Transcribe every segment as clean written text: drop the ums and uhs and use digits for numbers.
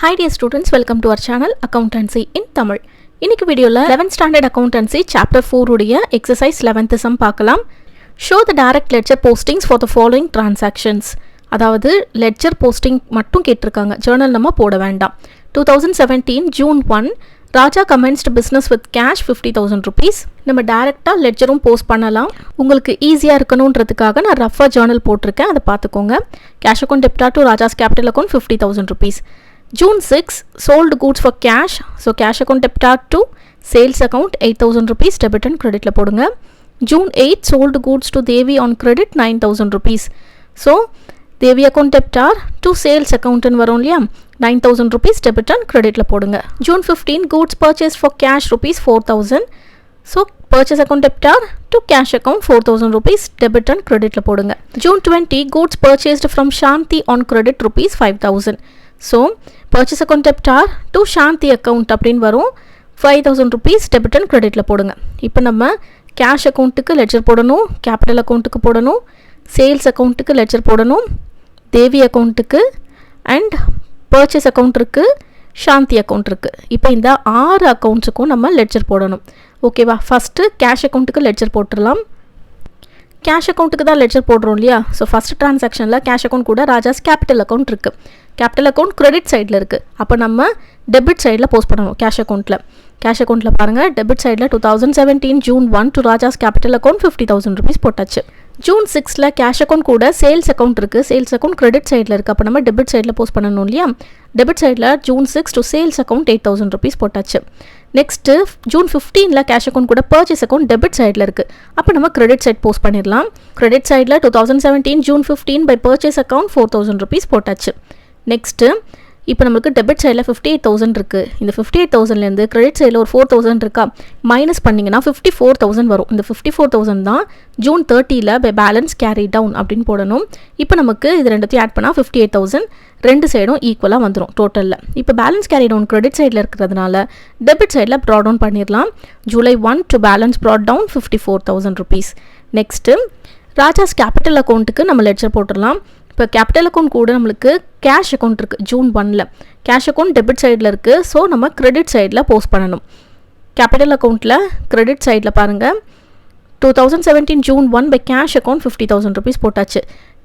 Hi dear students, welcome to our channel Accountancy in Tamil. இன்னைக்கு வீடியோல 11th standard accountancy chapter 4 உடைய exercise 11th sum பார்க்கலாம். Show the direct ledger postings for the following transactions. அதாவது ledger posting மட்டும் கேட்டிருக்காங்க. journal நம்ம போட வேண்டாம். 2017 June 1 Raja commenced business with cash 50,000 rupees. நம்ம டைரக்டா லெட்ஜரும் போஸ்ட் பண்ணலாம். உங்களுக்கு ஈஸியா இருக்கணும்ன்றதுக்காக நான் ரஃபா journal போட்டிருக்கேன். அதை பார்த்துக்கோங்க. Cash account debtor to Raja's capital account 50,000 rupees. June 6 sold goods for cash. So cash account debtor to sales account 8,000 rupees debit and credit la podunga. June 8 sold goods to Devi on credit 9,000 rupees. So Devi account debtor to sales account in varum liya 9,000 rupees debit and credit la podunga. June 15 goods purchased for cash rupees 4,000. So purchase account debtor to cash account 4,000 rupees debit and credit la podunga. June 20 goods purchased from Shanti on credit rupees 5,000. So purchase account debtor to Shanti account அப்படின் வரும் 5,000 rupees debit and creditல போடுங்க. இப்போ நம்ம cash accountக்கு ledger போடணும், capital accountக்கு போடணும், sales accountக்கு ledger போடணும், தேவி accountக்கு and purchase account இருக்கு, Shanti account இருக்கு. இப்போ இந்த 6 accountsக்கும் நம்ம ledger போடணும். ஓகேவா? First cash accountக்கு ledger போட்டுறலாம். கேஷ் அக்கௌண்ட்டுக்கு தான் லெட்ஜர் போடுறோம் இல்லையா? ஸோ ஃபஸ்ட் ட்ரான்சாக்ஷனில் கேஷ் அக்கௌண்ட் கூட ராஜாஸ் கேபிட்டல் அக்கௌண்ட் இருக்குது. கேபிட்டல் அக்கௌண்ட் கிரெடிட் சைடில் இருக்குது. அப்போ நம்ம டெபிட் சைடில் போஸ்ட் பண்ணணும். கேஷ் அக்கௌண்ட்டில் பாருங்கள், டெபிட் சைடில் 2017 June 1 to Raja's capital account 50,000 rupees போட்டாச்சு. June 6 கேஷ் அக்கௌண்ட் கூட சேல்ஸ் அக்கௌண்ட் இருக்குது. சேல்ஸ் அக்கௌண்ட் கிரெடிட் சைடில் இருக்குது. அப்போ நம்ம டெபிட் சைடில் போஸ்ட் பண்ணணும் இல்லையா? டெபிட் சைடில் June 6 to sales account 8,000 rupees போட்டாச்சு. நெக்ஸ்ட்டு June 15 கேஷ் அக்கௌண்ட் கூட பர்ச்சேஸ் அக்கௌண்ட் டெபிட் சைடில் இருக்குது. அப்போ நம்ம கிரெடிட் சைட் போஸ்ட் பண்ணிடலாம். கிரெடிட் சைடில் 2017 June 15 by purchase account 4,000 rupees போட்டாச்சு. நெக்ஸ்ட்டு இப்போ நம்மளுக்கு டெபிட் சைடில் 58,000 இருக்குது. இந்த 58,000லேருந்து கிரெடிட் சைடில் ஒரு 4,000 இருக்கா, மைனஸ் பண்ணிங்கன்னா 54,000 வரும். இந்த 54,000 தான் June 30 by balance carry down அப்படின்னு போடணும். இப்போ நமக்கு இது ரெண்டுத்தையும் ஆட் பண்ணால் 58,000 ரெண்டு சைடும் ஈக்குவலாக வந்துடும் டோட்டலில். இப்போ பேலன்ஸ் கேரி டவுன் கிரெடிட் சைடில் இருக்கிறதுனால டெபிட் சைடில் ப்ராட் டவுன் பண்ணிடலாம். July 1 to balance brought down 54,000 rupees. Next Raja's capital அக்கௌண்ட்டுக்கு நம்ம லெட்ஜர் போட்டுடலாம். இப்போ கேபிட்டல் அக்கௌண்ட் கூட நம்மளுக்கு கேஷ் அக்கௌண்ட் இருக்குது. June 1 கேஷ் அக்கௌண்ட் டெபிட் சைடில் இருக்குது. ஸோ நம்ம கிரெடிட் சைடில் போஸ்ட் பண்ணணும். கேபிட்டல் அக்கௌண்ட்டில் கிரெடிட் சைடில் பாருங்கள், 2017 June 1 by cash account 50,000 rupees போட்டாச்சு.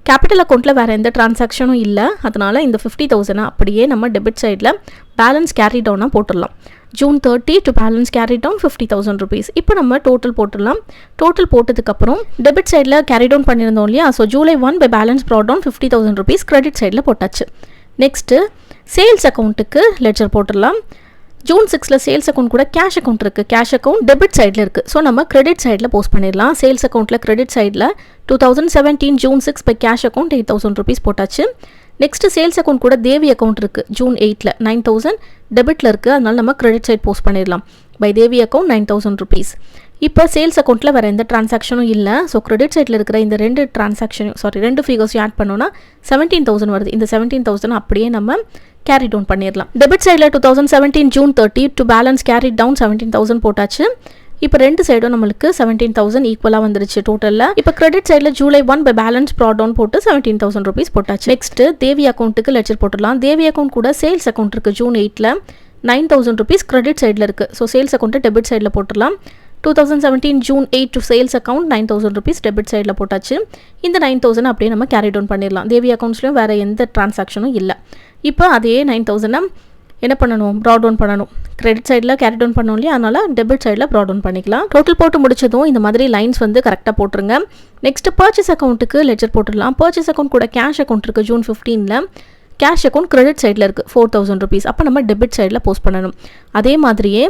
கேபிட்டல் அக்கௌண்ட்டில் வேறு எந்த டிரான்சாக்ஷனும் இல்லை. அதனால் இந்த 50,000 அப்படியே நம்ம டெபிட் சைடில் பேலன்ஸ் கேரி டவுனாக போட்டுடலாம். June 30 to balance carry down 50,000 rupees. இப்போ நம்ம டோட்டல் போட்டுடலாம். டோட்டல் போட்டதுக்கப்புறம் டெபிட் சைடில் கேரி டவுன் பண்ணியிருந்தோம் இல்லையா? So July 1 by balance brought down 50,000 rupees credit சைடில் போட்டாச்சு. நெக்ஸ்ட்டு சேல்ஸ் அக்கௌண்ட்டுக்கு லெட்ஜர் போட்டுடலாம். June 6 சேல்ஸ் அக்கௌண்ட் கூட கேஷ் அக்கௌண்ட் இருக்குது. கேஷ் அக்கௌண்ட் டெபிட் சைடில் இருக்குது. ஸோ நம்ம கிரெடிட் சைடில் போஸ்ட் பண்ணிடலாம். சேல்ஸ் அக்கௌண்ட்டில் கிரெடிட் சைடில் 2017 June 6 by cash account 8,000 rupees போட்டாச்சு. நெக்ஸ்ட்டு சேல்ஸ் அக்கௌண்ட் கூட தேவி அக்கௌண்ட் இருக்குது. June 8 9,000 டெபிட்டில் இருக்குது. அதனால நம்ம கிரெடிட் சைட் போஸ்ட் பண்ணிடலாம். By Devi account 9,000 rupees. இப்போ சேல்ஸ் அக்கௌண்ட்டில் வேறு எந்த டிரான்சாக்ஷனும் இல்லை. ஸோ கிரெடிட் சைட்டில் இருக்கிற இந்த ரெண்டு ஃபிகர்ஸையும் ஆட் பண்ணோன்னா 17,000 வருது. இந்த 17,000 அப்படியே நம்ம கேரி டவுன் பண்ணிடலாம். டெபிட் சைடில் 2017 June 30 to balance carry down 17,000 போட்டாச்சு. இப்போ ரெண்டு சைடும் நம்மளுக்கு 17,000 ஈக்குவலாக வந்துருச்சு டோட்டலில். இப்போ கிரெடிட் சைடில் July 1 by balance brought down போட்டு 17,000 rupees போட்டாச்சு. நெக்ஸ்ட்டு தேவி அக்கௌண்ட்டுக்கு லெட்ஜர் போட்டுடலாம். தேவி அக்கௌண்ட் கூட சேல்ஸ் அக்கௌண்ட் இருக்குது. June 8 9,000 rupees கிரெடிட் சைடில் இருக்குது. ஸோ சேல்ஸ் அக்கௌண்ட்டை டெபிட் சைடில் போட்டுடலாம். 2017 June 8 to sales account 9,000 rupees debit சைடில் போட்டாச்சு. இந்த 9,000 அப்படியே நம்ம கேரி டவுன் பண்ணிடலாம். தேவி அக்கௌண்ட்ஸ்லையும் வேறு எந்த டிரான்சாக்ஷனும் இல்லை. இப்போ அதே 9,000 என்ன பண்ணணும், ப்ராட் டவுன் பண்ணணும். கிரெடிட் சைடில் கேரி டவுன் பண்ணணும் இல்லையா? அதனால் டெபிட் சைடில் ப்ராட் டவுன் பண்ணிக்கலாம். டோட்டல் போட்டு முடிச்சதும் இந்த மாதிரி லைன்ஸ் வந்து கரெக்டாக போட்டுருங்க. நெக்ஸ்ட்டு பர்ச்சேஸ் அக்கௌண்ட்டுக்கு லெட்ஜர் போட்டுடலாம். பர்ச்சேஸ் அக்கௌண்ட் கூட கேஷ் அக்கௌண்ட் இருக்குது. June 15 கேஷ் அக்கௌண்ட் கிரெடிட் சைடில் இருக்குது 4,000 rupees. அப்போ நம்ம டெபிட் சைடில் போஸ்ட் பண்ணணும். அதே மாதிரியே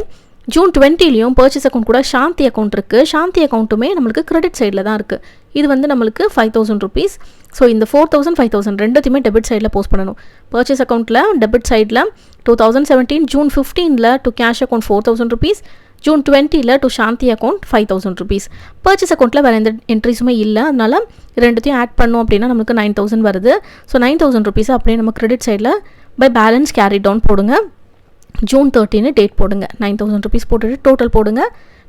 June 20 பர்ச்சேஸ் அக்கௌண்ட் கூட சாந்தி அக்கௌண்ட் இருக்குது. சாந்தி அக்கௌண்ட்டுமே நம்மளுக்கு கிரெடிட் சைடில் தான் இருக்குது. இது வந்து நம்மளுக்கு 5,000 rupees. ஸோ இந்த 4,000 5,000 ரெண்டுத்தையுமே டெபிட் சைடில் போஸ்ட் பண்ணணும். பர்ச்சேஸ் அக்கௌண்ட்டில் டெபிட் சைடில் 2017 June 15 to cash account 4,000 rupees. June 20 to Shanti account 5,000 rupees. Purchase அக்கௌண்ட்டில் வேறு எந்த என்ட்ரிஸுமே இல்லை. அதனால் ரெண்டுத்தையும் ஆட் பண்ணோம் அப்படின்னா நமக்கு 9,000 வருது. ஸோ 9,000 rupees அப்படியே நம்ம கிரெடிட் சைடில் பை பேலன்ஸ் கேரி டவுன் போடுங்க. June 13 டேட் போடுங்க. 9,000 rupees போட்டுட்டு டோட்டல் போடுங்க.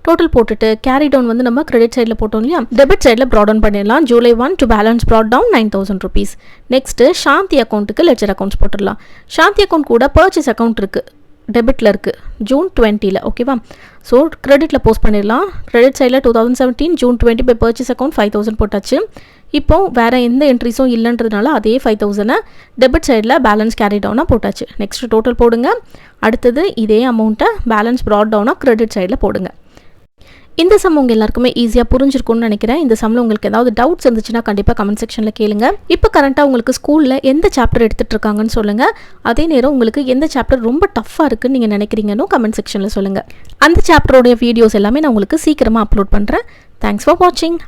டோட்டல் போட்டுட்டு கேரி டவுன் வந்து நம்ம கிரெடிட் சைடில் போட்டோம் இல்லையா, டெபிட் சைடில் ப்ராட் டவுன் பண்ணிடலாம். July 1 to balance brought down 9,000 rupees. Next Shanti அக்கௌண்ட்டுக்கு லெட்ஜர் அக்கௌண்ட்ஸ் போட்டுடலாம். சாந்தி அக்கௌண்ட் கூட பர்ச்சேஸ் அக்கௌண்ட் இருக்குது, டெபிட்டில் இருக்குது June 20ல். ஓகேவா, ஸோ கிரெடிட்டில் போஸ்ட் பண்ணிடலாம். கிரெடிட் சைடில் 2017 June 20 பை பர்ச்சேஸ் அக்கௌண்ட் 5,000 போட்டாச்சு. இப்போ வேறு எந்த என்ட்ரிஸும் இல்லைன்றதுனால அதே 5,000 டெபிட் சைடில் பேலன்ஸ் கேரி டவுனாக போட்டாச்சு. நெக்ஸ்ட் டோட்டல் போடுங்க. அடுத்தது இதே அமௌண்ட்டை பேலன்ஸ் ப்ராட் டவுனாக கிரெடிட் சைடில் போடுங்க. இந்த சம் உங்கள் எல்லாருக்குமே ஈஸியாக புரிஞ்சிருக்கும்னு நினைக்கிறேன். இந்த சம்மில் உங்களுக்கு ஏதாவது டவுட்ஸ் இருந்துச்சுன்னா கண்டிப்பாக கமெண்ட் செக்ஷனில் கேளுங்க. இப்போ கரண்ட்டாக உங்களுக்கு ஸ்கூலில் எந்த சாப்டர் எடுத்துகிட்டு இருக்காங்கன்னு சொல்லுங்கள். அதே நேரம் உங்களுக்கு எந்த சாப்டர் ரொம்ப டஃப்பாக இருக்குன்னு நீங்கள் நினைக்கிறீங்கன்னு கமெண்ட் செக்ஷனில் சொல்லுங்கள். அந்த சாப்டரோடைய வீடியோஸ் எல்லாமே நான் உங்களுக்கு சீக்கிரமாக அப்லோட் பண்ணுறேன். தேங்க்ஸ் ஃபார் வாட்சிங்.